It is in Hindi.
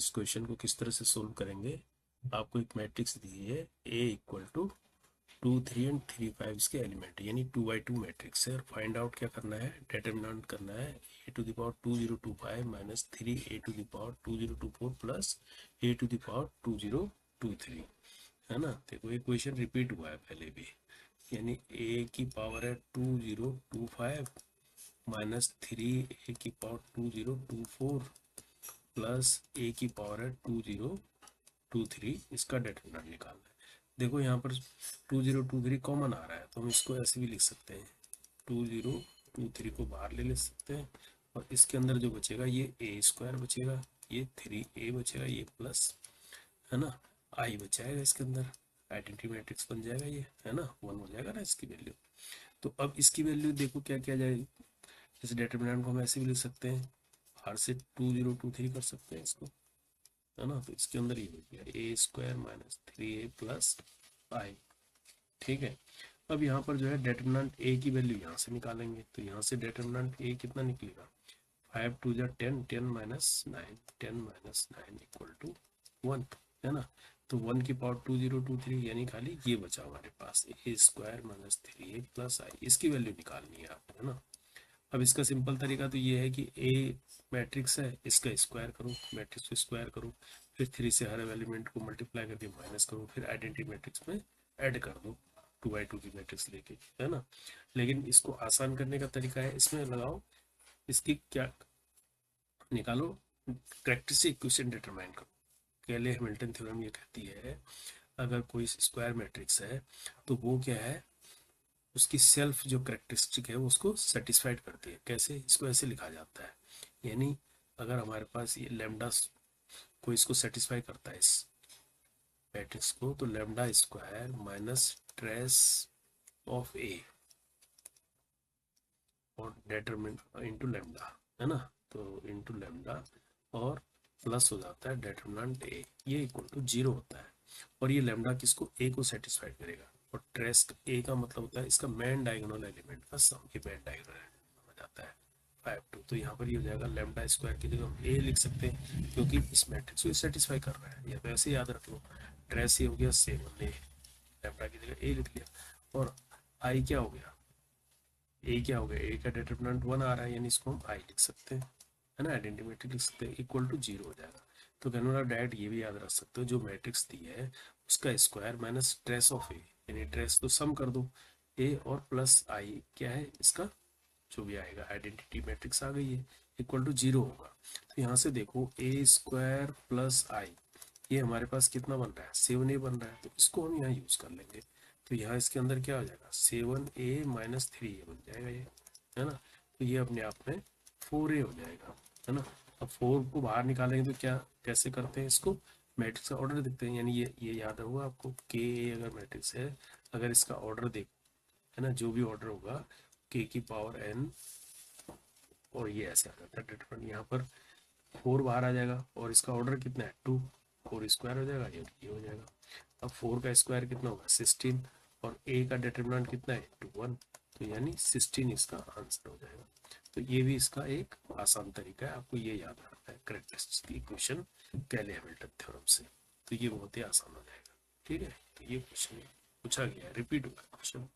इस क्वेश्चन को किस तरह से सोल्व करेंगे। आपको एक मैट्रिक्स दी है A इक्वल टू 2 3 एंड 3 5 इसके एलिमेंट यानी 2 by 2 मैट्रिक्स है और फाइंड आउट क्या करना है, डिटर्मिनेंट करना है a⁻2025 minus 3a⁻2024 plus a⁻2023 है ना। देखो ये क्वेश्चन रिपीट हुआ है पहले भी, यानी a की पावर है 2025 माइनस 3a⁻2024 प्लस a की पावर है 2023, इसका डिटरमिनेंट निकालना है। देखो यहाँ पर 2023 कॉमन आ रहा है तो हम इसको ऐसे भी लिख सकते हैं, 2023 को बाहर ले सकते हैं और इसके अंदर जो बचेगा ये a² बचेगा, ये 3a बचेगा, ये प्लस है ना i बचाएगा, इसके अंदर आइडेंटिटी मैट्रिक्स बन जाएगा ये, है ना 1 हो जाएगा ना इसकी वैल्यू। तो अब इसकी वैल्यू देखो क्या किया जाए, इस डिटरमिनेंट को हम ऐसे भी लिख सकते हैं, बाहर से 2023 कर सकते हैं इसको, है ना। तो इसके अंदर ये हो गया a² minus 3a plus i, ठीक है। अब यहाँ पर जो है डिटरमिनेंट a की वैल्यू यहाँ से निकालेंगे, तो यहाँ से डिटरमिनेंट a कितना निकलेगा, 5 2 जा 10, 10 माइनस 9, 10 माइनस 9 इक्वल टू 1, है ना। तो 1 की पावर 2023 यानी खाली ये बचा हमारे पास a² minus 3a plus i, इसकी वैल्यू निकालनी है आपको, है ना। अब इसका सिंपल तरीका तो ये है कि a मैट्रिक्स है, इसका स्क्वायर करो, मैट्रिक्स को स्क्वायर करो, फिर 3 से हर एलिमेंट को मल्टीप्लाई करके माइनस करो, फिर आइडेंटिटी मैट्रिक्स में ऐड कर दो 2 by 2 की मैट्रिक्स लेके, है ना। लेकिन इसको आसान करने का तरीका है, इसमें लगाओ, इसकी क्या निकालो, कैरेक्टरिस्टिक इक्वेशन डिटरमाइन करो। केले हैमिल्टन थ्योरम ये कहती है अगर कोई स्क्वायर मैट्रिक्स है तो वो क्या है, उसकी सेल्फ जो करेक्टरिस्टिक है वो उसको सेटिस्फाइड करती है। कैसे, इसको ऐसे लिखा जाता है, यानी अगर हमारे पास ये लैम्डा को इसको सेटिस्फाई करता है इस मैट्रिक्स को, तो lambda square minus trace of A और डेटरमिनेंट इंटू लैम्डा, है ना। तो इंटू लैम्डा और प्लस हो जाता है डेटरमिनेंट ए, ये इक्वल टू 0 होता है। और ये लैम्डा किसको, ए को सेटिस्फाइड करेगा। और ट्रेस ए का मतलब होता है इसका मेन डायगोनल एलिमेंट का सम, ये मेन डायगोनल एलिमेंट हो जाता है 5 2। तो यहाँ पर ये हो जाएगा लैम्डा स्क्वायर की जगह हम ए लिख सकते हैं क्योंकि इस मैट्रिक्स को सेटिस्फाई कर रहा है, या तो ऐसे याद रख लो, ट्रेस ये हो गया 7 ए, लैम्डा की जगह ए लिख लिया। और आई क्या हो गया, ए क्या हो गया, ए का डिटरमिनेंट 1 आ रहा है यानी इसको हम आई लिख सकते हैं, है ना, आइडेंटिटी मैट्रिक्स लिख सकते हैं, इक्वल टू 0 हो जाएगा। तो कहने वाला डायरेक्ट ये भी याद रख सकते हो, जो मैट्रिक्स दी है उसका स्क्वायर माइनस ट्रेस ऑफ ए, यानी ट्रेस तो सम कर दो, ए और प्लस आई क्या है इसका जो भी आएगा, आइडेंटिटी मैट्रिक्स आ गई है, इक्वल टू 0 होगा। तो यहाँ से देखो a² प्लस आई, ये हमारे पास कितना बन रहा है, 7a बन रहा है, तो इसको हम यहाँ यूज कर लेंगे। तो यहाँ इसके अंदर क्या हो जाएगा, 7a माइनस 3a बन जाएगा ये, है ना। तो ये अपने आप में 4a हो जाएगा, है ना। अब 4 को बाहर निकालेंगे तो क्या, कैसे करते हैं इसको, मैट्रिक्स का ऑर्डर देखते हैं, यानी ये याद होगा आपको, के अगर मैट्रिक्स है, अगर इसका ऑर्डर देख, है ना, जो भी ऑर्डर होगा k की पावर n, और ये ऐसे आ जाता है डिटरमिनेंट, यहाँ पर 4 बाहर आ जाएगा और इसका ऑर्डर कितना है 2, 4 स्क्वायर हो जाएगा, ये हो जाएगा। अब 4 का स्क्वायर कितना होगा 16, और a का डिटरमिनेंट कितना है 2 1, तो यानी 16 इसका आंसर हो जाएगा। तो ये भी इसका एक आसान तरीका है, आपको ये याद रखना है कैरेक्टरिस्टिक इक्वेशन केले हैमिल्टन थ्योरम से, तो ये बहुत ही आसान हो जाएगा, ठीक है। तो ये क्वेश्चन पूछा गया है, रिपीट हुआ क्वेश्चन।